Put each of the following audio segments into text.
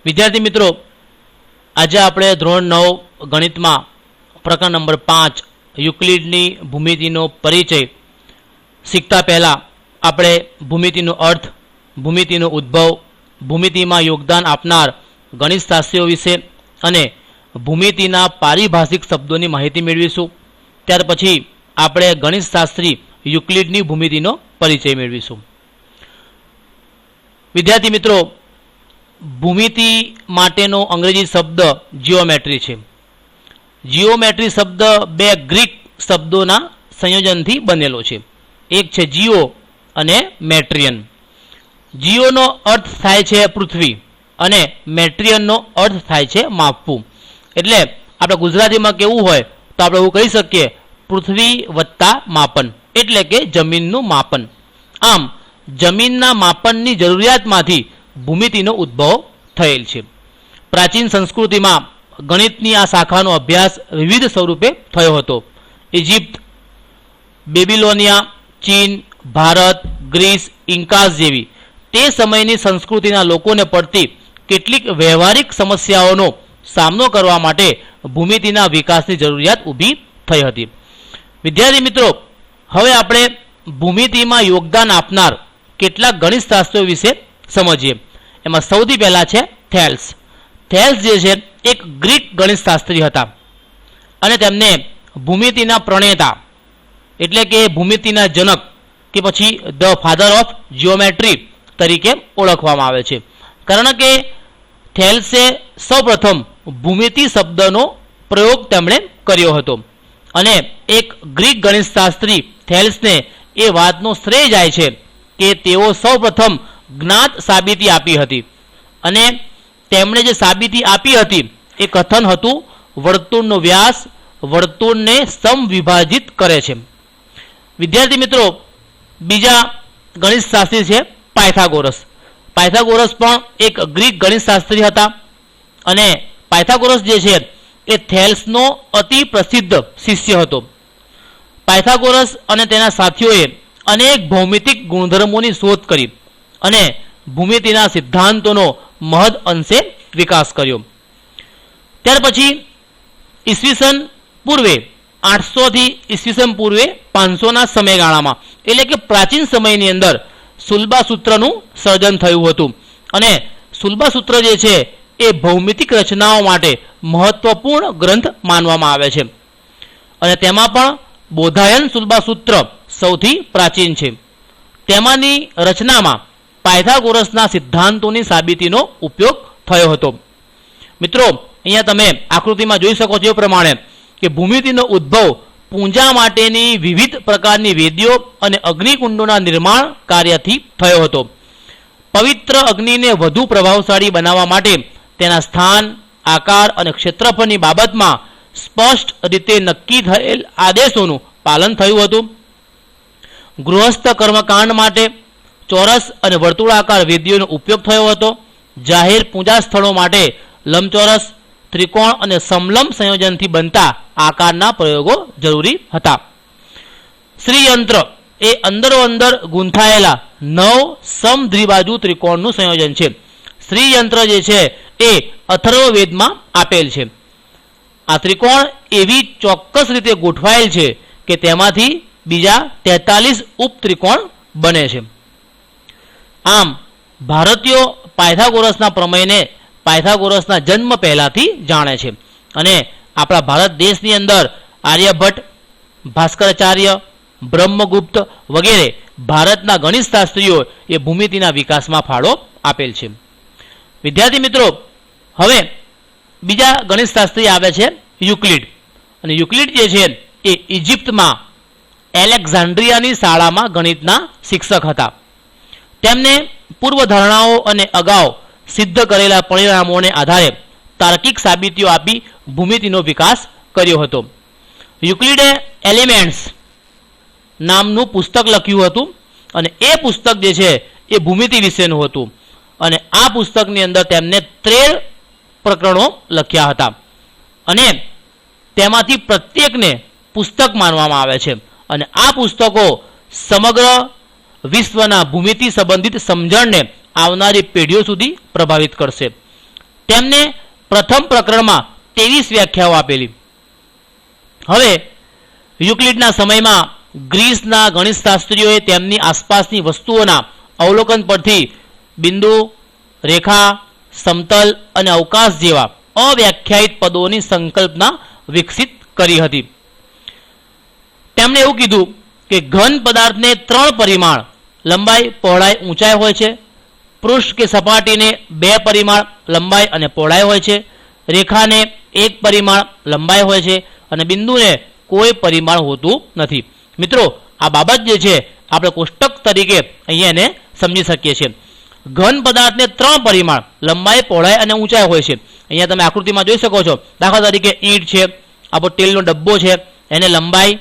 વિદ્યાર્થી મિત્રો, આજે આપણે ધોરણ 9 ગણિતમાં પ્રકરણ નંબર 5 યુક્લિડની ભૂમિતિનો પરિચય શીખતા પહેલાં આપણે ભૂમિતિનો અર્થ, ભૂમિતિનો ઉદ્ભવ, ભૂમિતિમાં યોગદાન આપનાર ગણિતશાસ્ત્રીઓ વિશે અને ભૂમિતિના પારિભાષિક શબ્દોની માહિતી મેળવીશું. ત્યાર પછી આપણે ગણિતશાસ્ત્રી યુક્લિડની ભૂમિતિનો પરિચય મેળવીશું. વિદ્યાર્થી મિત્રો, ભૂમિતિ માટેનો અંગ્રેજી શબ્દ જીઓમેટ્રી છે. જીઓમેટ્રી શબ્દ બે ગ્રીક શબ્દોના સંયોજનથી બનેલો છે. એક છે જીઓ અને મેટ્રિયન. જીઓનો અર્થ થાય છે પૃથ્વી અને મેટ્રિયનનો અર્થ થાય છે માપવું. એટલે આપણે ગુજરાતીમાં કેવું હોય તો આપણે એવું કહી શકીએ, પૃથ્વી વત્તા માપન એટલે કે જમીનનું માપન. આમ જમીનના માપનની જરૂરિયાતમાંથી ભૂમિતિનો ઉદ્ભવ થયેલ છે. પ્રાચીન સંસ્કૃતિમાં ગણિતની આ શાખાનો અભ્યાસ વિવિધ સ્વરૂપે થયો હતો. ઇજિપ્ત, બેબીલોનિયા, ચીન, ભારત, ગ્રીસ, ઇન્કાસ જેવી તે સમયની સંસ્કૃતિના લોકોને પડતી કેટલીક વ્યવહારિક સમસ્યાઓનો સામનો કરવા માટે ભૂમિતિના વિકાસની જરૂરિયાત ઊભી થઈ હતી. વિદ્યાર્થી મિત્રો, હવે આપણે ભૂમિતિમાં યોગદાન આપનાર કેટલાક ગણિતશાસ્ત્રીઓ વિશે સમજીએ. એમાં સૌથી પહેલાં છે થેલ્સ. થેલ્સ જે છે એક ગ્રીક ગણિતશાસ્ત્રી હતા અને તેમને ભૂમિતિના પ્રણેતા એટલે કે ભૂમિતિના જનક કે પછી ધ ફાધર ઓફ જીઓમેટ્રી તરીકે ઓળખવામાં આવે છે. કારણ કે થેલ્સે સૌપ્રથમ ભૂમિતિ શબ્દનો પ્રયોગ તેમણે કર્યો હતો અને એક ગ્રીક ગણિતશાસ્ત્રી થેલ્સને એ વાતનો શ્રેય જાય છે કે તેઓ સૌપ્રથમ જ્ઞાત સાબિતી આપી હતી અને તેમણે જે સાબિતી આપી હતી એ કથન હતું વર્તુળનો વ્યાસ વર્તુળને સમવિભાજિત કરે છે. વિદ્યાર્થી મિત્રો, બીજા ગણિતશાસ્ત્રી છે પાયથાગોરસ. પાયથાગોરસ પણ એક ગ્રીક ગણિતશાસ્ત્રી હતા અને પાયથાગોરસ જે છે એ થેલ્સનો અતિ પ્રસિદ્ધ શિષ્ય હતો. પાયથાગોરસ અને તેના સાથીઓએ અનેક ભૌમિતિક ગુણધર્મોની શોધ કરી અને ભૂમિતિના સિદ્ધાંતોનો મહદ અંશે વિકાસ કર્યો. ત્યાર પછી ઈસવીસન પૂર્વે 800 થી ઈસવીસન પૂર્વે 500ના સમયગાળામાં એટલે કે પ્રાચીન સમયની અંદર સુલભાસૂત્રનું સર્જન થયું હતું અને સુલભાસૂત્ર જે છે એ ભૌમિતિક રચનાઓ માટે મહત્વપૂર્ણ ગ્રંથ માનવામાં આવે છે અને તેમાં પણ બોધાયન સુલભાસૂત્ર સૌથી પ્રાચીન છે. તેમાંની રચનામાં પાયથાગોરસના સિદ્ધાંતોની સાબિતીનો ઉપયોગ થયો હતો. મિત્રો, અહીંયા તમે આકૃતિમાં જોઈ શકો છો એ પ્રમાણે કે ભૂમિતિનો ઉદ્ભવ પૂજા માટેની વિવિધ પ્રકારની વેદીઓ અને અગ્નિકુંડોના નિર્માણ કાર્યથી થયો હતો. પવિત્ર અગ્નિને વધુ પ્રભાવશાળી બનાવવા માટે તેના સ્થાન, આકાર અને ક્ષેત્રફળની બાબતમાં સ્પષ્ટ રીતે નક્કી થયેલ આદેશોનું પાલન થયું હતું. ગૃહસ્થ કર્મકાંડ માટે ચોરસ અને વર્તુળાકાર વેદીઓનો ઉપયોગ થયો હતો. જાહેર પૂજા સ્થળો માટે લંબચોરસ, ત્રિકોણ અને સમલંબ સંયોજનથી બનતા આકારના પ્રયોગો જરૂરી હતા. શ્રીયંત્ર એ અંદરો અંદર ગૂંથાયેલા 9 સમદ્વિબાજુ ત્રિકોણનું સંયોજન છે. શ્રીયંત્ર જે છે એ અથર્વવેદમાં આપેલ છે. આ ત્રિકોણ એવી ચોક્કસ રીતે ગોઠવાયેલ છે કે તેમાંથી બીજા 43 ઉપત્રિકોણ બને છે. આમ ભારતીયો પાયથાગોરસના પ્રમેયને પાયથાગોરસના જન્મ પહેલાથી જાણે છે અને આપણા ભારત દેશની અંદર આર્યભટ્ટ, ભાસ્કરાચાર્ય, બ્રહ્મગુપ્ત વગેરે ભારતના ગણિતશાસ્ત્રીઓ એ ભૂમિતિના વિકાસમાં ફાળો આપેલ છે. વિદ્યાર્થી મિત્રો, હવે બીજા ગણિતશાસ્ત્રી આવે છે યુક્લિડ. અને યુક્લિડ જે છે એ ઇજિપ્તમાં એલેક્ઝાન્ડ્રિયાની શાળામાં ગણિતના શિક્ષક હતા. તેમને પૂર્વધારણાઓ અને અગાઉ સિદ્ધ કરેલા પરિણામોને આધારે તાર્કિક સાબિતીઓ આપી ભૂમિતિનો વિકાસ કર્યો હતો. યુક્લિડે એલિમેન્ટ્સ નામનું પુસ્તક લખ્યું હતું અને એ પુસ્તક જે છે એ ભૂમિતિ વિશેનું હતું અને આ પુસ્તકની અંદર તેમને 13 પ્રકરણો લખ્યા હતા અને તેમાંથી પ્રત્યેકને પુસ્તક માનવામાં આવે છે અને આ પુસ્તકો સમગ્ર વિશ્વના ભૂમિતિ સંબંધિત સમજણને આવનારી પેઢીઓ સુધી પ્રભાવિત કરશે. તેમને પ્રથમ પ્રકરણમાં 23 વ્યાખ્યાઓ આપેલી. હવે યુક્લિડના સમયમાં ગ્રીસના ગણિતશાસ્ત્રીઓએ તેમની આસપાસની વસ્તુઓના અવલોકન પરથી બિંદુ, રેખા, સમતલ અને અવકાશ જેવા અવ્યાખ્યાયિત પદોની સંકલ્પના વિકસિત કરી હતી. તેમણે એવું કીધું કે ઘન પદાર્થને 3 પરિમાણ લંબાઈ, પહોળાઈ, ઊંચાઈ હોય છે. પૃષ્ઠ કે સપાટીને 2 પરિમાણ લંબાઈ અને પહોળાઈ હોય છે. રેખાને 1 પરિમાણ લંબાઈ હોય છે અને બિંદુને કોઈ પરિમાણ હોતું નથી. મિત્રો, આ બાબત જે છે આપણે કોષ્ટક તરીકે અહીંયા એને સમજી શકીએ છીએ. ઘન પદાર્થને 3 પરિમાણ લંબાઈ, પહોળાઈ અને ઊંચાઈ હોય છે. અહીંયા તમે આકૃતિમાં જોઈ શકો છો. દાખલા તરીકે ઈંટ છે, આપણો તેલનો ડબ્બો છે, એને લંબાઈ,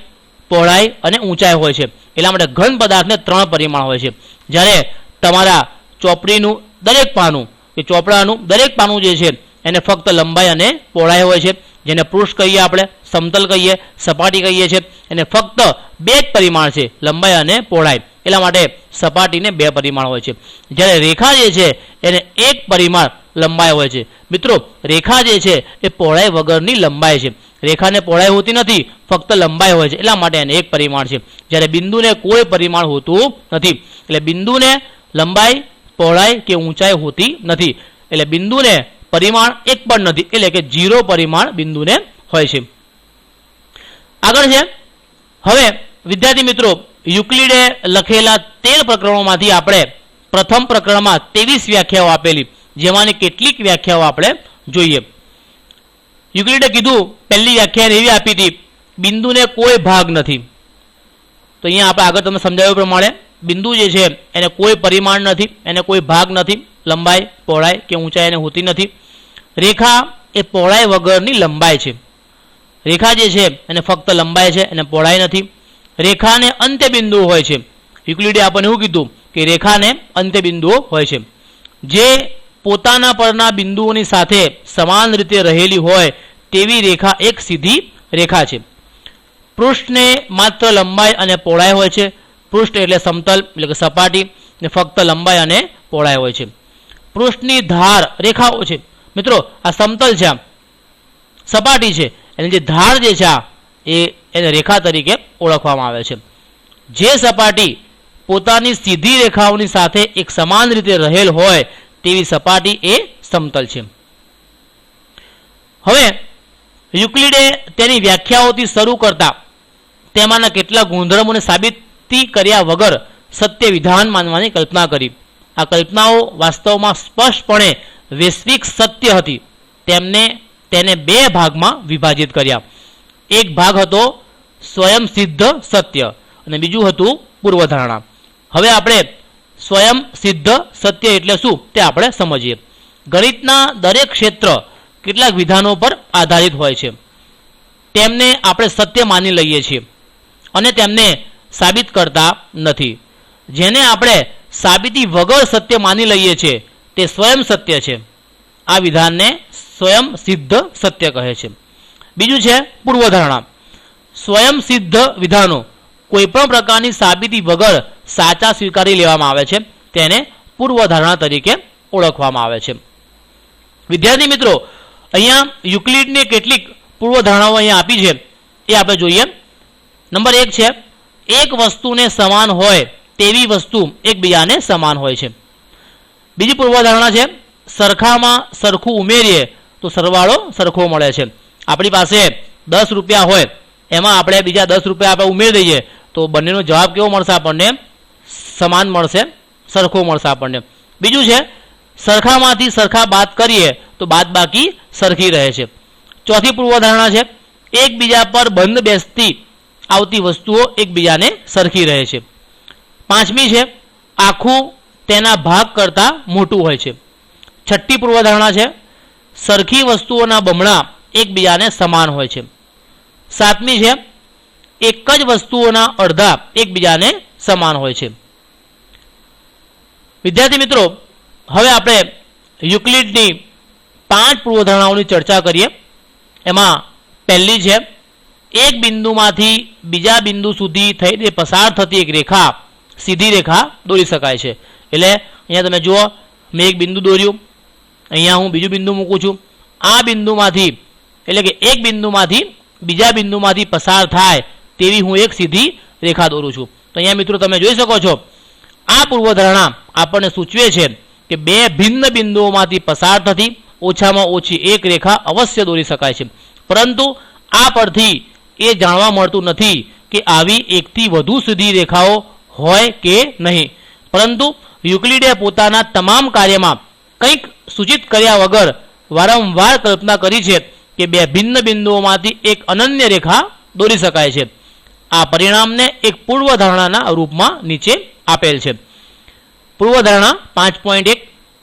પહોળાઈ અને ઊંચાઈ હોય છે. એટલા માટે ઘન પદાર્થને 3 પરિમાણ હોય છે. જ્યારે તમારા ચોપડીનું દરેક પાનું કે ચોપડાનું દરેક પાનું જે છે એને ફક્ત લંબાઈ અને પહોળાઈ હોય છે. જેને પૃષ્ઠ કહીએ, આપણે સમતલ કહીએ, સપાટી કહીએ છીએ. એને ફક્ત 2 પરિમાણ છે, લંબાઈ અને પહોળાઈ. એટલા માટે સપાટીને 2 પરિમાણ હોય છે. જ્યારે રેખા જે છે એને 1 પરિમાણ લંબાઈ હોય છે. મિત્રો, રેખા જે છે એ પહોળાઈ વગરની લંબાઈ છે. રેખાને પહોળાઈ હોતી નથી, ફક્ત લંબાઈ હોય છે. એટલા માટે એને 1 પરિમાણ છે. જ્યારે બિંદુને કોઈ પરિમાણ હોતું નથી. એટલે બિંદુને લંબાઈ, પહોળાઈ કે ઊંચાઈ હોતી નથી. એટલે બિંદુને પરિમાણ 1 પણ નથી. એટલે કે 0 પરિમાણ બિંદુને હોય છે. આગળ છે, હવે વિદ્યાર્થી મિત્રો, યુક્લિડે લખેલા 13 પ્રકરણોમાંથી આપણે પ્રથમ પ્રકરણમાં 23 વ્યાખ્યાઓ આપેલી, જેમાંની કેટલીક વ્યાખ્યાઓ આપણે જોઈએ. યુક્લિડે કીધું, પહેલી વ્યાખ્યા એવી આપી હતી, બિંદુને કોઈ ભાગ નથી. તો અહીંયા આપણે આગળ તમે સમજાવ્યા પ્રમાણે બિંદુ જે છે એને કોઈ પરિમાણ નથી, એને કોઈ ભાગ નથી, લંબાઈ, પહોળાઈ કે ઊંચાઈ એને હોતી નથી. રેખા એ પહોળાઈ વગરની લંબાઈ છે. રેખા જે છે એને ફક્ત લંબાઈ છે, એને પહોળાઈ નથી. રેખાને અંત્યબિંદુ હોય છે. યુક્લિડે આપણને એવું કીધું કે રેખાને અંત્યબિંદુઓ હોય છે, જે પોતાના પરના બિંદુઓની સાથે સમાન રીતે રહેલી હોય તેવી રેખા એક સીધી રેખા છે. પૃષ્ઠને માત્ર લંબાઈ અને પહોળાઈ હોય છે. પૃષ્ઠ એટલે સમતલ એટલે કે સપાટી, ને ફક્ત લંબાઈ અને પહોળાઈ હોય છે. પૃષ્ઠની ધાર રેખાઓ છે. મિત્રો, આ સમતલ છે, સપાટી છે, એની જે ધાર જે છે એને રેખા તરીકે ઓળખવામાં આવે છે. જે સપાટી પોતાની સીધી રેખાઓની સાથે એક સમાન રીતે રહેલ હોય તેવી સપાટી એ સમતલ છે. હવે યુક્લિડે તેની વ્યાખ્યાઓથી શરૂ કરતા તેમાંના કેટલાક ગુણધર્મોને સાબિતી કર્યા વગર સત્ય વિધાન માનવાની કલ્પના કરી. આ કલ્પનાઓ વાસ્તવમાં સ્પષ્ટપણે વૈશ્વિક સત્ય હતી. તેને 2 ભાગમાં વિભાજિત કર્યા. એક ભાગ હતો સ્વયં સિદ્ધ સત્ય અને બીજું હતું પૂર્વધારણા. હવે આપણે સ્વયં સિદ્ધ સત્ય એટલે શું તે આપણે સમજીએ. ગણિતના દરેક ક્ષેત્ર કેટલાક વિધાનો પર આધારિત હોય છે. તેમને આપણે સત્ય માની લઈએ છીએ અને તેમને સાબિત કરતા નથી. જેને આપણે સાબિતી વગર સત્ય માની લઈએ છીએ તે સ્વયં સત્ય છે. આ વિધાનને સ્વયં સિદ્ધ સત્ય કહે છે. બીજું છે પૂર્વધારણા. સ્વયં સિદ્ધ વિધાનો કોઈપણ પ્રકારની સાબિતી વગર સાચા સ્વીકારી લેવામાં આવે છે. તેને પૂર્વધારણા તરીકે ઓળખવામાં આવે છે. વિદ્યાર્થી મિત્રો, અહીંયા યુક્લિડની કેટલીક પૂર્વધારણાઓ અહીંયા આપી છે, એ આપણે જોઈએ. નંબર 1 છે, એક વસ્તુને સમાન હોય તેવી વસ્તુ એકબીજાને સમાન હોય છે. બીજી પૂર્વધારણા છે, સરખામાં સરખું ઉમેરીએ તો સરવાળો સરખો મળે છે. આપણી પાસે 10 રૂપિયા હોય, એમાં આપણે બીજા 10 રૂપિયા આપણે ઉમેરી દઈએ તો બંનેનો જવાબ કેવો મળશે? આપણને સમાન મળશે, સરખો મળશે આપણને. બીજું છે, સરખામાંથી સરખા બાદ કરીએ તો બાદ બાકી સરખી રહે છે. ચોથી પૂર્વધારણા છે, એકબીજા પર બંધ બેસતી આવતી વસ્તુઓ એકબીજાને સરખી રહે છે. પાંચમી છે, આખું તેના ભાગ કરતાં મોટું હોય છે. છઠ્ઠી પૂર્વધારણા છે, સરખી વસ્તુઓના બમણા એકબીજાને સમાન હોય છે. સાતમી છે, એક જ વસ્તુઓના અડધા એકબીજાને સમાન હોય છે. વિદ્યાર્થી મિત્રો, હવે આપણે યુક્લિડની 5 પૂર્વધારણાઓની ચર્ચા કરીએ. એમાં પહેલી છે, એક બિંદુમાંથી બીજા બિંદુ સુધી થઈને પસાર થતી એક રેખા સીધી રેખા દોરી શકાય છે. એટલે અહીંયા તમે જુઓ, મેં એક બિંદુ દોર્યું, અહીંયા હું બીજું બિંદુ મૂકું છું. આ બિંદુમાંથી એટલે કે એક બિંદુમાંથી બીજા બિંદુમાંથી પસાર થાય તેવી હું એક સીધી રેખા દોરું છું. તો અહીંયા મિત્રો તમે જોઈ શકો છો આ પૂર્વધારણા આપણને સૂચવે છે કે બે ભિન્ન બિંદુઓમાંથી પસાર થતી ઓછામાં ઓછી એક રેખા અવશ્ય દોરી શકાય છે. પરંતુ આ પરથી એ જાણવા મળતું નથી કે આવી એકથી વધુ સીધી રેખાઓ હોય કે નહીં. પરંતુ યુક્લિડે પોતાના તમામ કાર્યમાં કંઈક સૂચિત કર્યા વગર વારંવાર કલ્પના કરી છે કે બે ભિન્ન બિંદુઓમાંથી એક અનન્ય રેખા દોરી શકાય છે. આ પરિણામને એક પૂર્વધારણાના રૂપમાં નીચે આપેલ છે. પૂર્વધારણા 5.1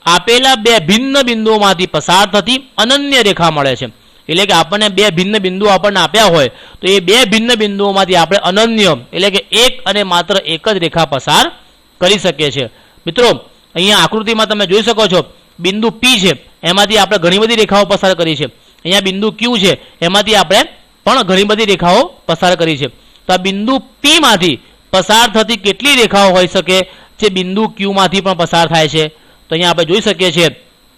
આપેલા બે ભિન્ન બિંદુઓમાંથી પસાર થતી અનન્ય રેખા મળે છે. એટલે કે આપણને બે ભિન્ન બિંદુઓ આપણને આપ્યા હોય તો એ બે ભિન્ન બિંદુઓમાંથી આપણે અનન્ય એટલે કે એક અને માત્ર એક જ રેખા પસાર કરી શકીએ છીએ. મિત્રો અહીંયા આકૃતિમાં તમે જોઈ શકો છો બિંદુ P છે એમાંથી આપણે ઘણી બધી રેખાઓ પસાર કરી છે. અહીંયા બિંદુ Q છે એમાંથી આપણે પણ ઘણી બધી રેખાઓ પસાર કરી છે. તો આ બિંદુ P માંથી પસાર થતી કેટલી રેખાઓ હોઈ શકે જે બિંદુ Q માંથી પણ પસાર થાય છે? તો અહીંયા આપણે જોઈ શકીએ છીએ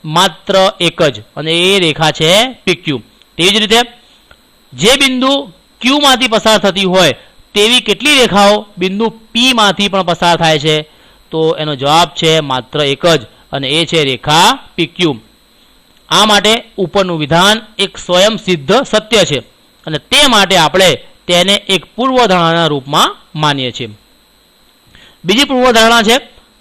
માત્ર એક જ, અને એ રેખા છે PQ. તેવી જ રીતે જે બિંદુ Q માંથી પસાર થતી હોય તેવી કેટલી રેખાઓ બિંદુ P માંથી પણ પસાર થાય છે? તો એનો જવાબ છે માત્ર એક જ, અને એ છે રેખા PQ. આ માટે ઉપરનું વિધાન એક સ્વયં સિદ્ધ સત્ય છે અને તે માટે આપણે તેને એક પૂર્વધારણાના રૂપમાં માનીએ છીએ. બીજી પૂર્વધારણા છે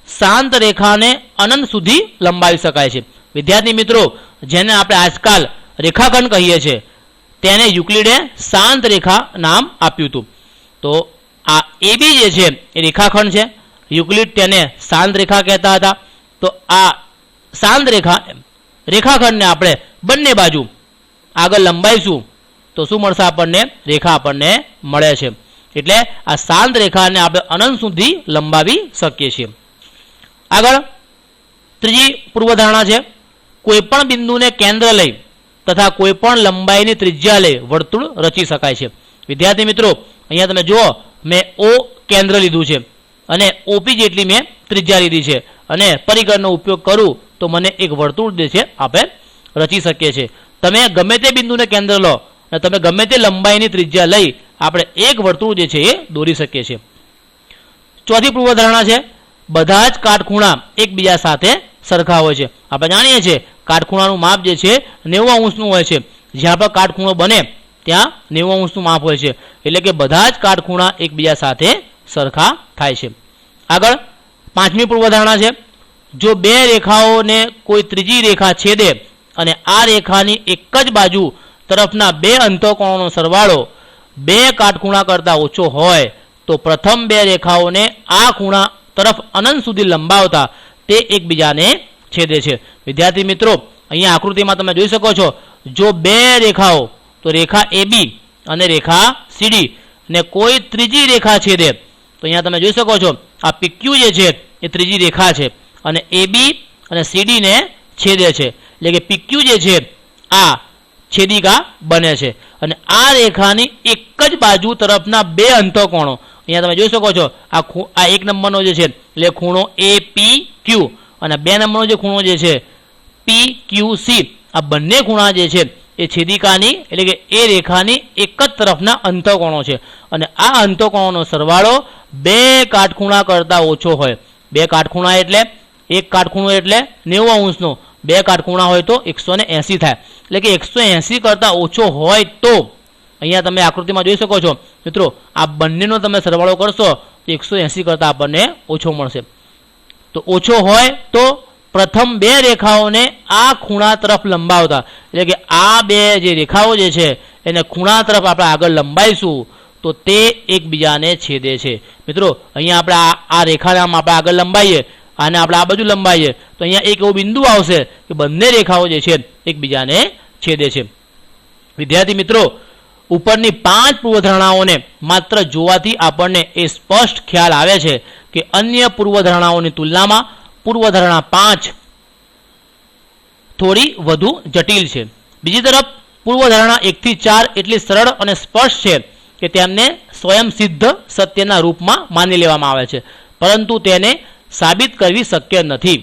શાંત રેખાને અનંત સુધી લંબાવી શકાય છે. વિદ્યાર્થી મિત્રો, જેને આપણે આજકાલ રેખાખંડ કહીએ છીએ તેને યુક્લિડે શાંત રેખા નામ આપ્યું હતું. તો આ AB જે છે એ રેખાખંડ છે. યુક્લિડ તેને શાંત રેખા કહેતા હતા. તો આ શાંત રેખાખંડને આપણે બંને બાજુ આગળ લંબાઈશું તો શું મળશે આપણને? રેખા આપણને મળે છે. એટલે આ શાંત રેખાને આપણે અનંત સુધી લંબાવી શકીએ છીએ. આગળ ત્રીજી પૂર્વધારણા છે કોઈપણ બિંદુને કેન્દ્ર લઈ તથા કોઈપણ લંબાઈની ત્રિજ્યા લઈ વર્તુળ રચી શકાય છે. વિદ્યાર્થી મિત્રો, અહીંયા તમે જુઓ મેં O કેન્દ્ર લીધું છે અને OP જેટલી મેં ત્રિજ્યા લીધી છે અને પરિઘનો ઉપયોગ કરું તો મને એક વર્તુળ જે છે આપણે રચી શકીએ છીએ. તમે ગમે તે બિંદુને કેન્દ્ર લો અને તમે ગમે તે લંબાઈની ત્રિજ્યા લઈ આપણે એક વર્તુળ જે છે એ દોરી શકીએ છીએ. ચોથી પૂર્વધારણા છે બધા જ કાટખૂણા એકબીજા સાથે સરખા હોય છે. આપણે જાણીએ છીએ કાટખૂણાનું માપ જે છે 90 અંશનું હોય છે. જ્યાં પણ કાટખૂણો બને ત્યાં 90 અંશનું માપ હોય છે. એટલે કે બધા જ કાટખૂણા એકબીજા સાથે સરખા થાય છે. આગળ પાંચમી પૂર્વધારણા છે જો બે રેખાઓને કોઈ ત્રીજી રેખા છેદે અને આ રેખાની એક જ બાજુ તરફના બે અંતઃકોણોનો સરવાળો બે કાટખૂણા કરતાં ઓછો હોય તો પ્રથમ બે રેખાઓને આ ખૂણા તરફ અનંત સુધી લંબાવતા તે એકબીજાને છેદે છે. વિદ્યાર્થી મિત્રો, અહીંયા આકૃતિમાં તમે જોઈ શકો છો જો બે રેખાઓ તો રેખા AB અને રેખા CD ને કોઈ ત્રીજી રેખા છેદે તો અહીંયા તમે જોઈ શકો છો આ PQ જે છે એ ત્રીજી રેખા છે અને AB અને CD ને છેદે છે. એટલે કે PQ જે છે આ છેદિકા બને છે અને આ રેખાની એક જ બાજુ તરફના બે અંતઃકોણો અહીંયા તમે જોઈ શકો છો આ એક નંબરનો જે છે એટલે ખૂણો APQ અને બે નંબરનો જે ખૂણો જે છે PQC, આ બંને ખૂણા જે છે એ છેદિકાની એટલે કે એ રેખાની એક જ તરફના અંતઃકોણો છે અને આ અંતઃકોણોનો સરવાળો બે કાટખૂણા કરતાં ઓછો હોય. બે કાટખૂણા એટલે એક કાટખૂણો એટલે 90 અંશનો, બે કાટખૂણા હોય તો 180 થાય. એટલે કે 180 કરતાં ઓછો હોય તો અહીંયા તમે આકૃતિમાં જોઈ શકો છો મિત્રો આ બંનેનો તમે સરવાળો કરશો તો 180 કરતાં આપણને ઓછો મળશે. તો ઓછો હોય તો પ્રથમ બે રેખાઓને આ ખૂણા તરફ લંબાવતા એટલે કે આ બે જે રેખાઓ જે છે એને ખૂણા તરફ આપણે આગળ લંબાઈશું તો તે એકબીજાને છેદે છે. મિત્રો અહીંયા આપણે આ રેખાને આપણે આગળ લંબાઈએ અને આપણે આ બાજુ લંબાઈએ તો અહીંયા એક એવું બિંદુ આવશે કે બંને રેખાઓ જે છે એકબીજાને છેદે છે. વિદ્યાર્થી મિત્રો, ઉપરની 5 પૂર્વધારણાઓને માત્ર જોવાથી આપણને એ સ્પષ્ટ ખ્યાલ આવે છે કે અન્ય પૂર્વધારણાઓની તુલનામાં પૂર્વધારણા 5 થોડી વધુ જટિલ છે. બીજી તરફ પૂર્વધારણા 1 થી 4 એટલી સરળ અને સ્પષ્ટ છે કે તેમને સ્વયં સિદ્ધ સત્યના રૂપમાં માની લેવામાં આવે છે, પરંતુ તેને સાબિત કરવી શક્ય નથી.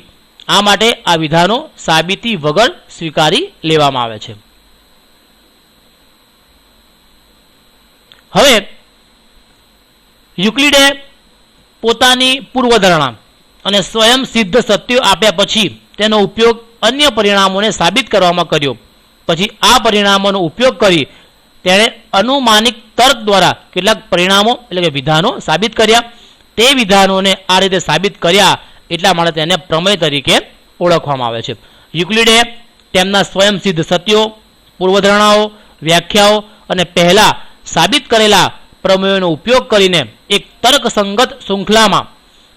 આ માટે આ વિધાનો સાબિતી વગર સ્વીકારી લેવામાં આવે છે. હવે યુક્લિડે પોતાની પૂર્વધારણા અને સ્વયં સિદ્ધ સત્યો આપ્યા પછી તેનો ઉપયોગ અન્ય પરિણામોને સાબિત કરવામાં કર્યો. પછી આ પરિણામોનો ઉપયોગ કરી તેણે અનુમાનિક તર્ક દ્વારા કેટલાક પરિણામો એટલે કે વિધાનો સાબિત કર્યા. તે વિધાનોને આ રીતે સાબિત કર્યા એટલા માટે તેને પ્રમેય તરીકે ઓળખવામાં આવે છે. યુક્લિડે તેમના સ્વયં સિદ્ધ સત્યો, પૂર્વધારણાઓ, વ્યાખ્યાઓ અને પહેલા સાબિત કરેલા પ્રમેયોનો ઉપયોગ કરીને એક તર્કસંગત શૃંખલામાં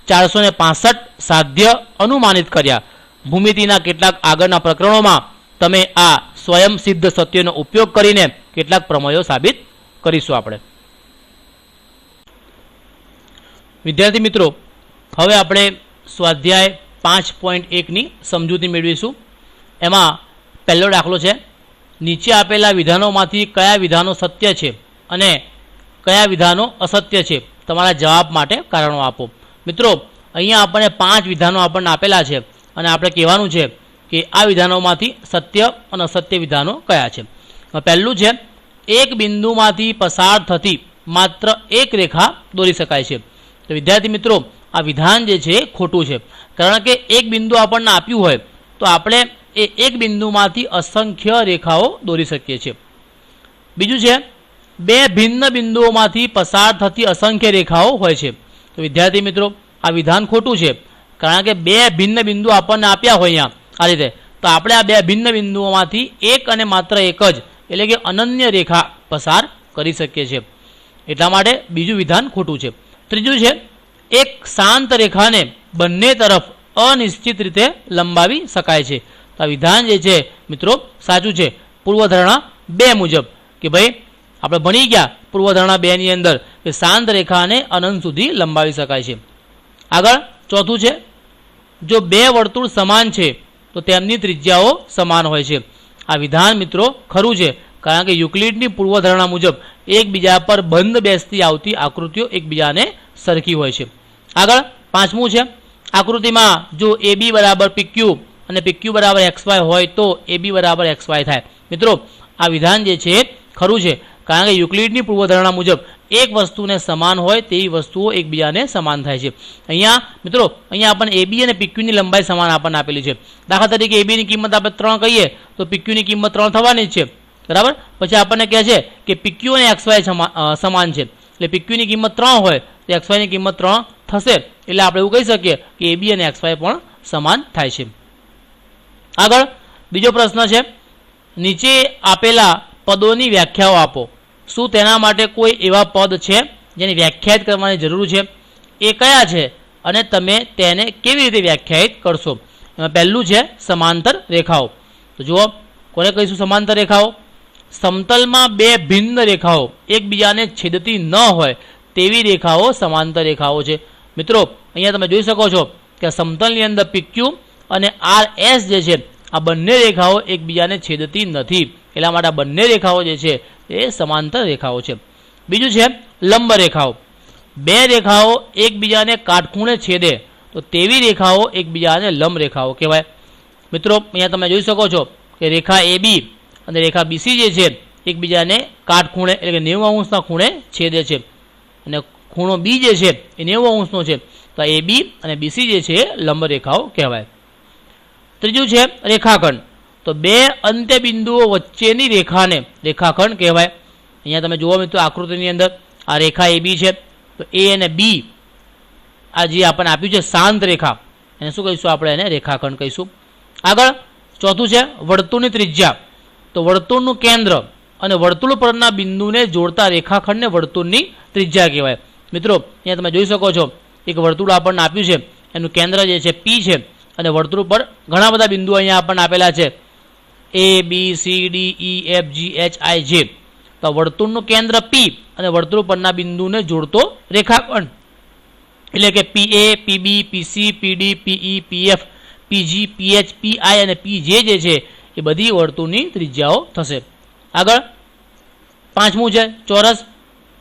465 સાધ્ય અનુમાનિત કર્યા. ભૂમિતિના કેટલાક આગળના પ્રકરણોમાં તમે આ સ્વયં સિદ્ધ સત્યોનો ઉપયોગ કરીને કેટલાક પ્રમેયો સાબિત કરીશું આપણે. વિદ્યાર્થી મિત્રો, હવે આપણે સ્વાધ્યાય 5.1ની સમજૂતી મેળવીશું. એમાં પહેલો દાખલો છે, નીચે આપેલા વિધાનોમાંથી કયા વિધાનો સત્ય છે અને કયા વિધાનો અસત્ય છે? તમારા જવાબ માટે કારણો આપો. મિત્રો, અહીંયા આપણને 5 વિધાનો આપણને આપેલા છે અને આપણે કહેવાનું છે કે આ વિધાનોમાંથી સત્ય અને અસત્ય વિધાનો કયા છે. પહેલું છે, એક બિંદુમાંથી પસાર થતી માત્ર એક રેખા દોરી શકાય છે. તો વિદ્યાર્થી મિત્રો, આ વિધાન જે છે ખોટું છે, કારણ કે એક બિંદુ આપણને આપ્યું હોય તો આપણે એ એક બિંદુમાંથી અસંખ્ય રેખાઓ દોરી શકીએ છીએ. બીજું છે, બે ભિન્ન બિંદુઓમાંથી પસાર થતી અસંખ્ય રેખાઓ હોય છે. તો વિદ્યાર્થી મિત્રો, આ વિધાન ખોટું છે, કારણ કે બે ભિન્ન બિંદુ આપણને આપ્યા હોય અહીંયા આ રીતે, તો આપણે આ બે ભિન્ન બિંદુઓમાંથી એક અને માત્ર એક જ એટલે કે અનન્ય રેખા પસાર કરી શકીએ છીએ. એટલા માટે બીજું વિધાન ખોટું છે. ત્રીજું છે, એક શાંત રેખાને બંને તરફ અનિશ્ચિત રીતે લંબાવી શકાય છે. તો આ વિધાન જે છે મિત્રો સાચું છે પૂર્વધારણા 2 મુજબ, કે ભાઈ આપણે ભણી ગયા પૂર્વધારણા 2 ની અંદર કે શાંત રેખાને અનંત સુધી લંબાવી શકાય છે. આગળ ચોથું છે, જો બે વર્તુળ સમાન છે તો તેમની ત્રિજ્યાઓ સમાન હોય છે. આ વિધાન મિત્રો ખરું છે, કારણ કે યુક્લિડની પૂર્વધારણા મુજબ એકબીજા પર બંધ બેસતી આવતી આકૃતિઓ એકબીજાને સરખી હોય છે. આગળ પાંચમું છે, આકૃતિમાં જો AB બરાબર PQ અને PQ બરાબર XY હોય તો AB બરાબર XY થાય. મિત્રો, આ વિધાન જે છે ખરું છે, કારણ કે યુક્લિડની પૂર્વધારણા મુજબ એક વસ્તુને સમાન હોય તેવી વસ્તુઓ એકબીજાને સમાન થાય છે. અહીંયા મિત્રો, અહીંયા આપણને AB અને PQની લંબાઈ સમાન આપણને આપેલી છે. દાખલા તરીકે ABની કિંમત આપણે 3 કહીએ તો PQની કિંમત 3 થવાની જ છે, બરાબર. પછી આપણને કહે છે કે PQ અને XY સમાન છે, એટલે PQની કિંમત 3 હોય તો XYની કિંમત 3 થશે. એટલે આપણે એવું કહી શકીએ કે AB અને XY પણ સમાન થાય છે. આગળ બીજો પ્રશ્ન છે, નીચે આપેલા પદોની વ્યાખ્યાઓ આપો. શું તેના માટે કોઈ એવા પદ છે જેની વ્યાખ્યાયિત કરવાની જરૂર છે? એ કયા છે અને તમે તેને કેવી રીતે વ્યાખ્યાયિત કરશો? એમાં પહેલું છે સમાંતર રેખાઓ. તો જુઓ, કોને કહીશું સમાંતર રેખાઓ? સમતલમાં બે ભિન્ન રેખાઓ એકબીજાને છેદતી ન હોય તેવી રેખાઓ સમાંતર રેખાઓ છે. મિત્રો, અહીંયા તમે જોઈ શકો છો કે સમતલની અંદર PQ અને RS જે છે આ બંને રેખાઓ એકબીજાને છેદતી નથી, એટલા માટે આ બંને રેખાઓ જે છે એ સમાંતર રેખાઓ છે. બીજું છે લંબ રેખાઓ. બે રેખાઓ એકબીજાને કાટખૂણે છેદે તો તેવી રેખાઓ એકબીજાને લંબ રેખાઓ કહેવાય. મિત્રો, અહીંયા તમે જોઈ શકો છો કે રેખા AB અને રેખા BC જે છે એકબીજાને કાટખૂણે એટલે કે 90 અંશના ખૂણે છેદે છે અને ખૂણો B જે છે એ 90 અંશનો છે. તો AB અને BC જે છે લંબ રેખાઓ કહેવાય. ત્રીજું છે રેખાખંડ. તો બે અંત્ય બિંદુઓ વચ્ચેની રેખાને રેખાખંડ કહેવાય. અહીંયા તમે જુઓ મિત્રો આકૃતિની અંદર આ રેખા AB છે, તો A અને B આ જે આપણને આપ્યું છે શાંત રેખા, એને શું કહીશું આપણે? એને રેખાખંડ કહીશું. આગળ ચોથું છે વર્તુળની ત્રિજ્યા. તો વર્તુળનું કેન્દ્ર અને વર્તુળ પરના બિંદુને જોડતા રેખાખંડને વર્તુળની ત્રિજ્યા કહેવાય. મિત્રો, અહીંયા તમે જોઈ શકો છો એક વર્તુળ આપણને આપ્યું છે, એનું કેન્દ્ર જે છે P છે અને વર્તુળ પર ઘણા બધા બિંદુઓ અહીંયા આપણને આપેલા છે A B C D E F G H I J. તો વર્તુળનું કેન્દ્ર P અને વર્તુળ પરના બિંદુને જોડતો રેખાખંડ એટલે કે PA PB PC PD PE PF PG PH PI અને PJ જે છે એ બધી વર્તુળની ત્રિજ્યાઓ થશે. આગળ પાંચમું છે ચોરસ.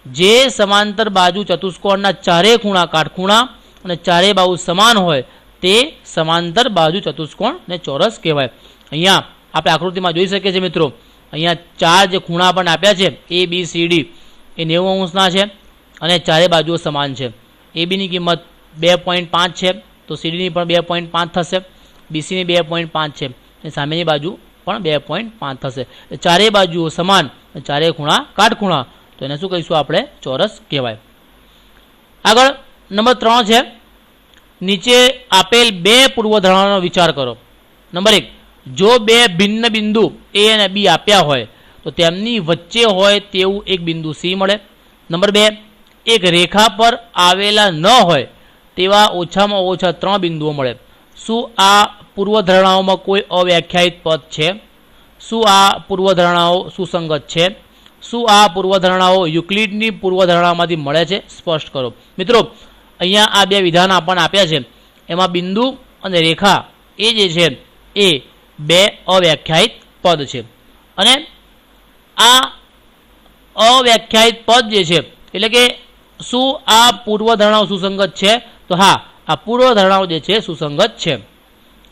જે સમાંતર બાજુ ચતુષ્કોણના ચારે ખૂણા કાટખૂણા અને ચારે બાજુ સમાન હોય તે સમાંતર બાજુ ચતુષ્કોણ ને ચોરસ કહેવાય. અહીંયા આપણે આકૃતિમાં જોઈ શકીએ છીએ મિત્રો, અહીંયા ચાર જે ખૂણા પણ આપ્યા છે એ બી સી ડી એ 90 અંશના છે અને ચારે બાજુઓ સમાન છે. એ બીની કિંમત 2.5 છે તો સીડીની પણ 2.5 થશે, બીસીની 2.5 છે અને સામેની બાજુ પણ 2.5 થશે. ચારેય બાજુઓ સમાન, ચારેય ખૂણા કાટખૂણા, તો એને શું કહીશું આપણે? ચોરસ કહેવાય. આગળ નંબર 3 છે, નીચે આપેલ બે પૂર્વધારણાનો વિચાર કરો. નંબર 1, જો બે ભિન્ન બિંદુ એ અને બી આપ્યા હોય તો તેમની વચ્ચે હોય તેવું એક બિંદુ સી મળે. નંબર 2, એક રેખા પર આવેલા ન હોય તેવા ઓછામાં ઓછા 3 બિંદુઓ મળે. શું આ પૂર્વધારણાઓમાં કોઈ અવ્યાખ્યાયિત પદ છે? શું આ પૂર્વધારણાઓ સુસંગત છે? શું આ પૂર્વધારણાઓ યુક્લિડની પૂર્વધારણામાંથી મળે છે? સ્પષ્ટ કરો. મિત્રો, અહીંયા આ બે વિધાન આપણને આપ્યા છે, એમાં બિંદુ અને રેખા એ જે છે એ બે અવ્યાખ્યાયિત પદ છે. અને આ અવ્યાખ્યાયિત પદ જે છે એટલે કે શું આ પૂર્વધારણાઓ સુસંગત છે? તો હા, આ પૂર્વધારણાઓ જે છે સુસંગત છે.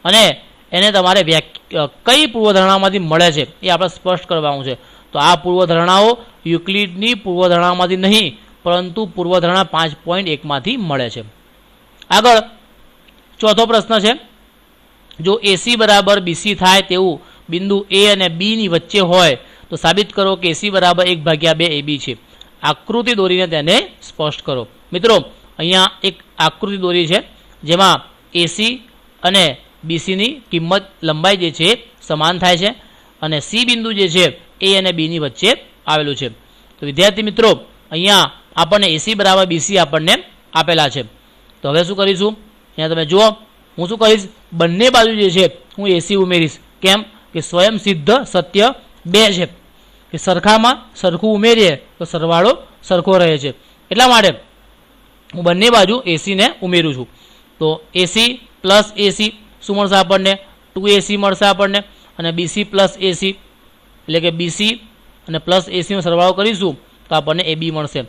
અને એને તમારે કઈ પૂર્વધારણામાંથી મળે છે એ આપણે સ્પષ્ટ કરવાનું છે. તો આ પૂર્વધારણાઓ યુક્લિડની પૂર્વધારણામાંથી નહીં પરંતુ પૂર્વધારણા 5.1 માંથી મળે છે. આગળ ચોથો પ્રશ્ન છે, જો એસી બરાબર બીસી થાય તેવું બિંદુ એ અને બી ની વચ્ચે હોય તો સાબિત કરો કે એસી બરાબર 1/2 AB છે. આકૃતિ દોરીને તેને સ્પષ્ટ કરો. મિત્રો, અહીંયા એક આકૃતિ દોરી છે જેમાં એસી અને બીસીની કિંમત લંબાઈ જે છે સમાન થાય છે અને સી બિંદુ જે છે એ અને બીની વચ્ચે આવેલું છે. તો વિદ્યાર્થી મિત્રો, અહીંયા આપણને એસી બરાબર બીસી આપણને આપેલા છે. તો હવે શું કરીશું? અહીંયા તમે જુઓ, હું શું કરીશ? બંને બાજુ જે છે હું એસી ઉમેરીશ. કેમ કે સ્વયં સિદ્ધ સત્ય 2 છે કે સરખામાં સરખું ઉમેરીએ તો સરવાળો સરખો રહે છે. એટલા માટે હું બંને બાજુ એસીને ઉમેરું છું. તો એસી પ્લસ એસી શું મળશે આપણને? 2AC મળશે આપણને. અને બીસી પ્લસ એસી એટલે કે બીસી અને પ્લસ એસીનો સરવાળો કરીશું તો આપણને AB મળશે.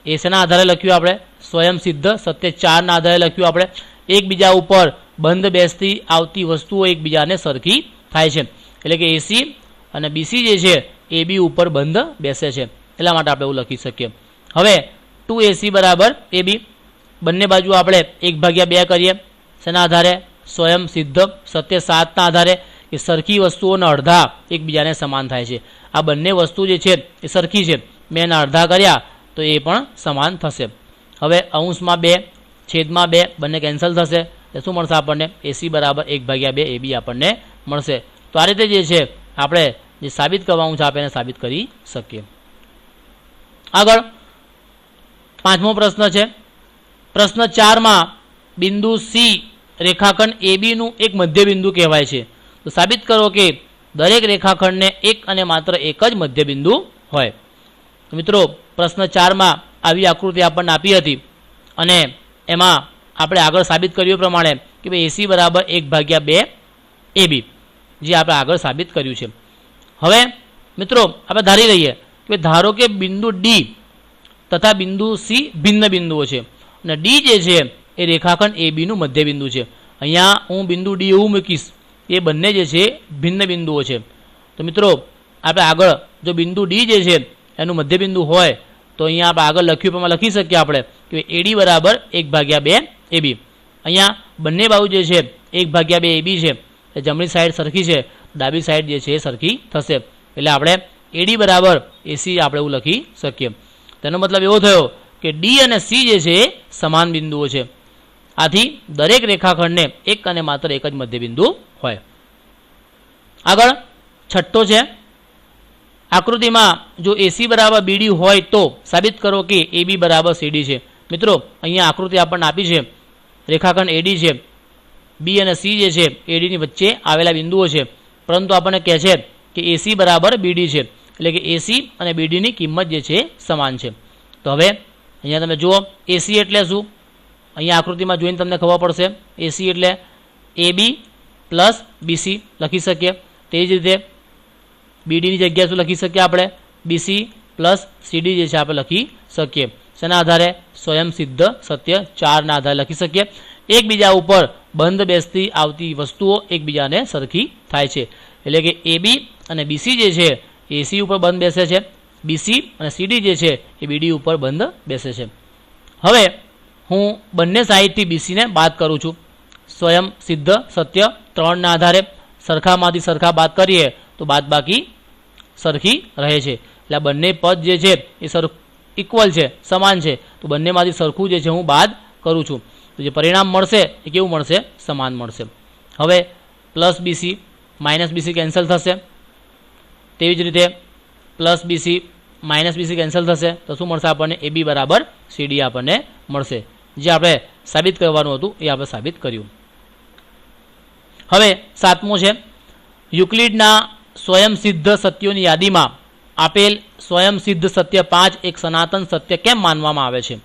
એ શેના આધારે લખ્યું આપણે? સ્વયં સિદ્ધ સત્ય 4ના આધારે લખ્યું આપણે. એકબીજા ઉપર બંધ બેસતી આવતી વસ્તુઓ એકબીજાને સરખી થાય છે. એટલે કે એસી અને બીસી જે છે AB ઉપર બંધ બેસે છે, એટલા માટે આપણે એવું લખી શકીએ. હવે 2AC બરાબર AB, બંને બાજુ આપણે 1/2 કરીએ. શેના આધારે? સ્વયં સિદ્ધ સત્ય 7ના આધારે કે સરખી વસ્તુઓના અડધા એકબીજાને સમાન થાય છે. આ બંને વસ્તુ જે છે એ સરખી છે, મેં એના અડધા કર્યા તો એ પણ સમાન થશે. હવે અંશમાં 2 છેદમાં 2 બંને કેન્સલ થશે એટલે શું મળશે આપણને? એસી બરાબર 1/2 AB આપણને મળશે. તો આ રીતે જે છે આપણે જે સાબિત કરવાનું છે આપણે એને સાબિત કરી શકીએ. આગળ 5મો પ્રશ્ન છે. પ્રશ્ન 4માં બિંદુ સી રેખાખંડ ABનું એક મધ્યબિંદુ કહેવાય છે. તો સાબિત કરો કે દરેક રેખાખંડને એક અને માત્ર એક જ મધ્યબિંદુ હોય. તો મિત્રો, પ્રશ્ન 4માં આવી આકૃતિ આપણને આપી હતી અને એમાં આપણે આગળ સાબિત કર્યું પ્રમાણે કે ભાઈ એસી બરાબર 1/2 AB જે આપણે આગળ સાબિત કર્યું છે. હવે મિત્રો, આપણે ધારી લઈએ કે ધારો કે બિંદુ ડી તથા બિંદુ સી ભિન્ન બિંદુઓ છે અને ડી જે છે એ રેખાખંડ ABનું મધ્યબિંદુ છે. અહીંયા હું બિંદુ ડી એવું મૂકીશ, એ બંને જે છે ભિન્ન બિંદુઓ છે. તો મિત્રો, આપણે આગળ જો બિંદુ ડી જે છે એનું મધ્યબિંદુ હોય તો અહીંયા આપણે આગળ લખ્યું પ્રમાણે લખી શકીએ આપણે કે AD બરાબર 1/2 AB. અહીંયા બંને બાજુ જે છે 1/2 AB છે, એ જમણી સાઈડ સરખી છે, ડાબી સાઈડ જે છે એ સરખી થશે. એટલે આપણે AD બરાબર AC આપણે એવું લખી શકીએ. તેનો મતલબ એવો થયો કે ડી અને સી જે છે એ સમાન બિંદુઓ છે. આથી દરેક રેખાખંડને એક અને માત્ર એક જ મધ્યબિંદુ હોય. આગળ 6થો છે. આકૃતિમાં જો એસી બરાબર બીડી હોય તો સાબિત કરો કે AB બરાબર CD છે. મિત્રો, અહીંયા આકૃતિ આપણને આપી છે, રેખાખંડ AD છે, બી અને સી જે છે ADની વચ્ચે આવેલા બિંદુઓ છે, પરંતુ આપણને કહે છે કે એસી બરાબર બીડી છે, એટલે કે એસી અને બીડીની કિંમત જે છે સમાન છે. તો હવે અહીંયા તમે જુઓ, એસી એટલે શું? અહીંયા આકૃતિમાં જોઈને તમને ખબર પડશે. એસી એટલે AB પ્લસ BC લખી શકીએ. તે જ રીતે બીડીની જગ્યાએ શું લખી શકીએ આપણે? BC પ્લસ CD જે છે આપણે લખી શકીએ. શેના આધારે? સ્વયં સિદ્ધ સત્ય 4ના આધારે લખી શકીએ. એકબીજા ઉપર બંધ બેસતી આવતી વસ્તુઓ એકબીજાને સરખી થાય છે. એટલે કે AB અને BC જે છે એ AC ઉપર બંધ બેસે છે, BC અને CD જે છે એ BD ઉપર બંધ બેસે છે. હવે હું બંને સાઈડથી BCને બાદ કરું છું. સ્વયં સિદ્ધ સત્ય 3ના આધારે સરખામાંથી સરખા બાદ કરીએ તો બાદબાકી સરખી રહે છે. એટલે આ બંને પદ જે છે એ ઇક્વલ છે, સમાન છે. તો બંનેમાંથી સરખું જે છે હું બાદ કરું છું. તો જે પરિણામ મળશે એ કેવું મળશે? સમાન મળશે. હવે plus BC minus BC cancel થશે. તેવી જ રીતે plus BC minus BC cancel થશે. તો શું મળશે આપણને? AB બરાબર CD આપણને મળશે. જે આપણે સાબિત કરવાનું હતું એ આપણે સાબિત કર્યું. હવે 7મો છે, યુક્લિડના સ્વયંસિદ્ધ સત્યોની યાદીમાં આપેલ સ્વયંસિદ્ધ સત્ય 5 એક સનાતન સત્ય કેમ માનવામાં આવે છે?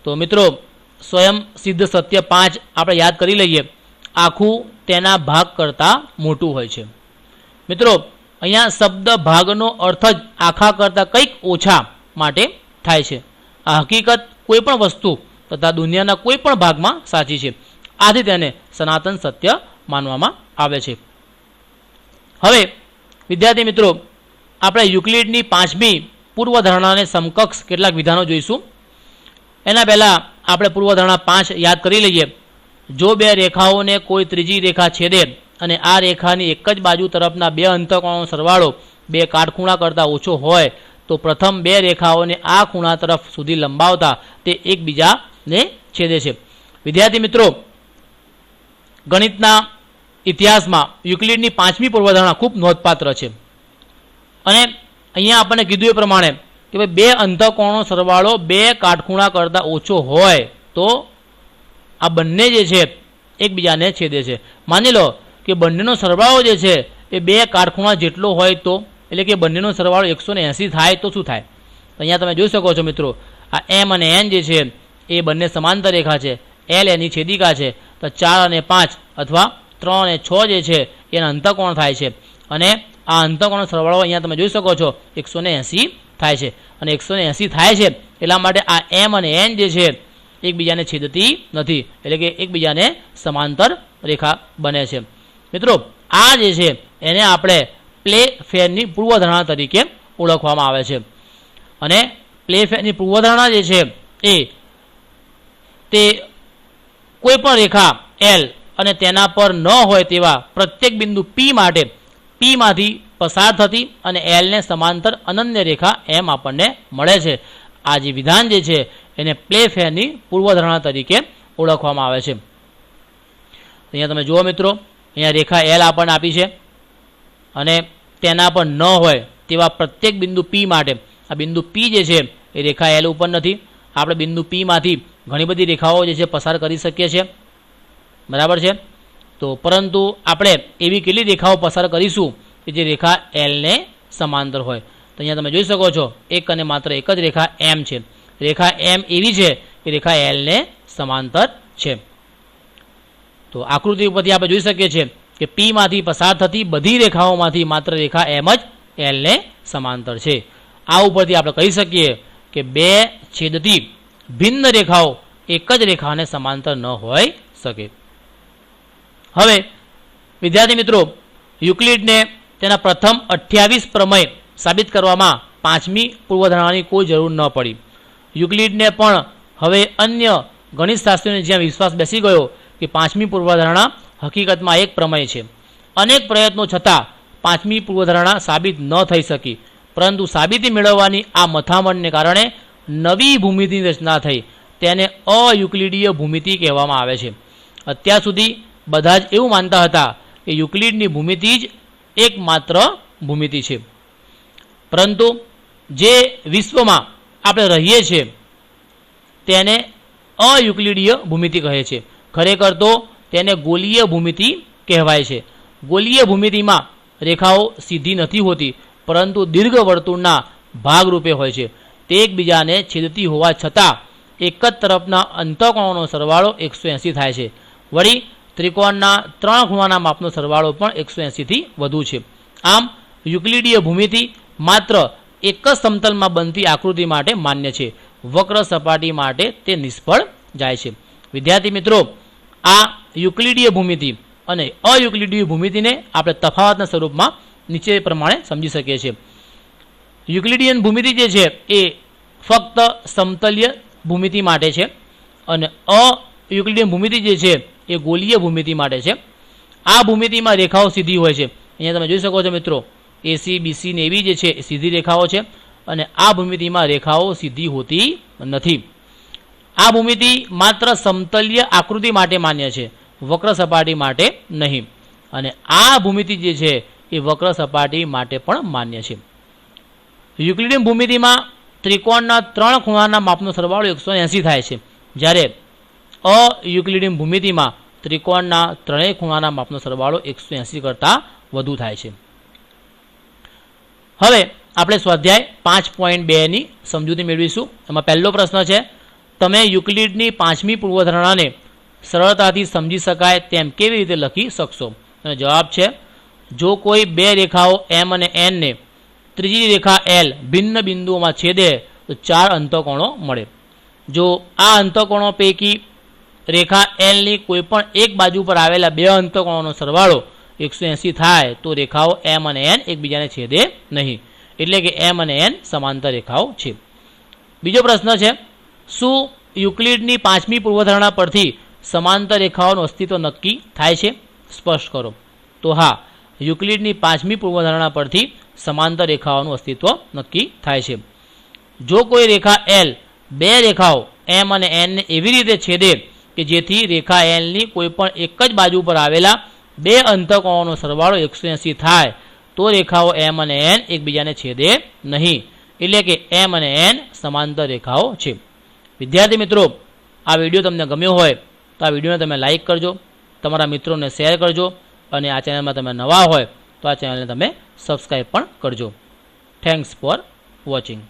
તો મિત્રો સ્વયંસિદ્ધ સત્ય 5 આપણે યાદ કરી લઈએ, આખું તેના ભાગ કરતાં મોટું હોય છે. મિત્રો અહીંયા શબ્દ ભાગનો અર્થ જ આખા કરતાં કંઈક ઓછા માટે થાય છે. આ હકીકત કોઈ પણ વસ્તુ તથા દુનિયાના કોઈ પણ ભાગમાં સાચી છે. આથી તેને સનાતન સત્ય માનવામાં આવે છે. હવે વિદ્યાર્થી મિત્રો આપણે યુક્લિડની 5મી પૂર્વધારણાને સમકક્ષ કેટલાક વિધાનો જોઈશું. એના પહેલાં આપણે પૂર્વધારણા 5 યાદ કરી લઈએ. જો બે રેખાઓને કોઈ ત્રીજી રેખા છેદે અને આ રેખાની એક જ બાજુ તરફના બે અંતઃકોણોનો સરવાળો બે કાટખૂણા કરતાં ઓછો હોય તો પ્રથમ બે રેખાઓને આ ખૂણા તરફ સુધી લંબાવતા તે એકબીજાને છેદે છે. વિદ્યાર્થી મિત્રો ગણિતના ઇતિહાસમાં યુક્લિડની 5મી પૂર્વધારણા ખૂબ નોંધપાત્ર છે. અને અહીંયા આપણને કીધું એ પ્રમાણે કે ભાઈ બે અંતઃકોણનો સરવાળો બે કાટખૂણા કરતાં ઓછો હોય તો આ બંને જે છે એકબીજાને છેદે છે. માની લો કે બંનેનો સરવાળો જે છે એ બે કાટખૂણા જેટલો હોય તો, એટલે કે બંનેનો સરવાળો 180 થાય તો શું થાય? અહીંયા તમે જોઈ શકો છો મિત્રો, આ M અને N જે છે એ બંને સમાંતર રેખા છે. L એની છેદિકા છે. તો 4 અને 5 અથવા 3 અને 6 જે છે એના અંતઃકોણ થાય છે. અને આ અંતઃકોણનો સરવાળો અહીંયા તમે જોઈ શકો છો 180 થાય છે. અને 180 થાય છે એટલા માટે આ M અને N જે છે એકબીજાને છેદતી નથી, એટલે કે એકબીજાને સમાંતર રેખા બને છે. મિત્રો આ જે છે એને આપણે પ્લે ફેરની પૂર્વધારણા તરીકે ઓળખવામાં આવે છે. અને પ્લે ફેરની પૂર્વધારણા જે છે એ તે કોઈ પણ રેખા L અને તેના પર ન હોય તેવા પ્રત્યેક બિંદુ P માટે P માંથી પસાર થતી અને L ને સમાંતર અનન્ય રેખા M આપણને મળે છે. આ જે વિધાન જે છે એને પ્લે ફેરની પૂર્વધારણા તરીકે ઓળખવામાં આવે છે. અહીંયા તમે જુઓ મિત્રો, અહીંયા રેખા L આપણને આપી છે અને તેના પર ન હોય તેવા પ્રત્યેક બિંદુ P માટે આ બિંદુ P જે છે એ રેખા L ઉપર નથી. આપણે બિંદુ P માંથી ઘણી બધી રેખાઓ જે છે પસાર કરી શકીએ છીએ, બરાબર છે. તો પરંતુ આપણે એવી કેટલી રેખાઓ પસાર કરીશું કે જે રેખા L ને સમાંતર હોય? તો અહીંયા તમે જોઈ શકો છો એક અને માત્ર એક જ રેખા M છે. રેખા M એવી છે કે રેખા L ને સમાંતર છે. તો આકૃતિ ઉપરથી આપણે જોઈ શકીએ છીએ કે P માંથી પસાર થતી બધી રેખાઓમાંથી માત્ર રેખા M જ L ને સમાંતર છે. આ ઉપરથી આપણે કહી શકીએ કે બે છેદતી ભિન્ન રેખાઓ એક જ રેખાને સમાંતર ન હોઈ શકે. હવે વિદ્યાર્થી મિત્રો યુક્લિડને તેના પ્રથમ 28 પ્રમેય સાબિત કરવામાં 5મી પૂર્વધારણાની કોઈ જરૂર ન પડી. યુક્લિડને પણ હવે અન્ય ગણિતશાસ્ત્રીઓને જ્યાં વિશ્વાસ બેસી ગયો કે 5મી પૂર્વધારણા હકીકતમાં એક પ્રમેય છે. અનેક પ્રયત્નો છતાં 5મી પૂર્વધારણા સાબિત ન થઈ શકી, પરંતુ સાબિતી મેળવવાની આ મથામણને કારણે નવી ભૂમિતિની રચના થઈ. તેને અયુક્લિડીય ભૂમિતિ કહેવામાં આવે છે. અત્યાર સુધી બધા જ એવું માનતા હતા કે યુક્લિડની ભૂમિતિ જ એકમાત્ર ભૂમિતિ છે, પરંતુ જે વિશ્વમાં આપણે રહીએ છીએ તેને અયુક્લિડીય ભૂમિતિ કહે છે. ખરેખર તો તેને ગોલીય ભૂમિતિ કહેવાય છે. ગોલીય ભૂમિતિમાં રેખાઓ સીધી નથી હોતી, પરંતુ દીર્ઘ વર્તુળના ભાગરૂપે હોય છે. તે એકબીજાને છેદતી હોવા છતાં એક જ તરફના અંતઃકોણોનો સરવાળો 180 થાય છે. વળી ત્રિકોણના 3 ખૂણાના માપનો સરવાળો પણ 180 થી વધુ છે. આમ યુક્લિડીય ભૂમિતિ માત્ર એક જ સમતલમાં બનતી આકૃતિ માટે માન્ય છે. વક્ર સપાટી માટે તે નિષ્ફળ જાય છે. વિદ્યાર્થી મિત્રો, આ યુક્લિડીય ભૂમિતિ અને અયુક્લિડીય ભૂમિતિને આપણે તફાવતના સ્વરૂપમાં નીચે પ્રમાણે સમજી શકીએ છીએ. યુક્લિડિયન ભૂમિતિ જે છે એ ફક્ત સમતલ્ય ભૂમિતિ માટે છે અને અયુક્લિડિયન ભૂમિતિ જે છે એ ગોલીય ભૂમિતિ માટે છે. આ ભૂમિતિમાં રેખાઓ સીધી હોય છે. અહીંયા તમે જોઈ શકો છો મિત્રો, એસી, બીસી ને એવી જે છે એ સીધી રેખાઓ છે અને આ ભૂમિતિમાં રેખાઓ સીધી હોતી નથી. આ ભૂમિતિ માત્ર સમતલ્ય આકૃતિ માટે માન્ય છે, વક્ર સપાટી માટે નહીં. અને આ ભૂમિતિ જે છે એ વક્ર સપાટી માટે પણ માન્ય છે. યુક્લિડિયન ભૂમિતિમાં ત્રિકોણના 3 ખૂણાના માપનો સરવાળો 180 થાય છે, જ્યારે અયુક્લિડિયન ભૂમિતિમાં ત્રિકોણના 3 ખૂણાના માપનો સરવાળો 180 કરતાં વધુ થાય છે. હવે આપણે સ્વાધ્યાય 5.2 ની સમજૂતી મેળવીશું. એમાં પહેલો પ્રશ્ન છે, તમે યુક્લિડની 5મી પૂર્વધારણાને સરળતાથી સમજી શકાય તેમ કેવી રીતે લખી શકશો? અને જવાબ છે, જો કોઈ 2 રેખાઓ m અને n ને ત્રીજી રેખા l ભિન્ન બિંદુઓમાં છેદે તો 4 અંતઃકોણો મળે. જો આ અંતઃકોણો પૈકી રેખા l ની કોઈપણ એક બાજુ પર આવેલા 2 અંતઃકોણોનો સરવાળો 180 થાય તો રેખાઓ m અને n એકબીજાને છેદે નહીં, એટલે કે m અને n સમાંતર રેખાઓ છે. બીજો પ્રશ્ન છે, શું યુક્લિડની 5મી પૂર્વધારણા પરથી સમાંતર રેખાઓનું અસ્તિત્વ નક્કી થાય છે? સ્પષ્ટ કરો. તો હા, યુક્લિડની 5મી પૂર્વધારણા પરથી સમાંતર રેખાઓનું અસ્તિત્વ નક્કી થાય છે. જો કોઈ રેખા l 2 રેખાઓ m અને n ને એવી રીતે છેદે કે જેથી રેખા l ની કોઈપણ એક જ બાજુ પર આવેલા 2 અંતઃકોણોનો સરવાળો 180 થાય તો રેખાઓ m અને n એકબીજાને છેદે નહીં, એટલે કે m અને n સમાંતર રેખાઓ છે. વિદ્યાર્થી મિત્રો, આ વિડીયો તમને ગમ્યો હોય તો આ વિડીયોને તમે લાઈક કરજો, તમારા મિત્રોને શેર કરજો અને આ ચેનલમાં તમે નવા હોય તો આ ચેનલને તમે સબસ્ક્રાઈબ પણ કરજો. Thanks for watching.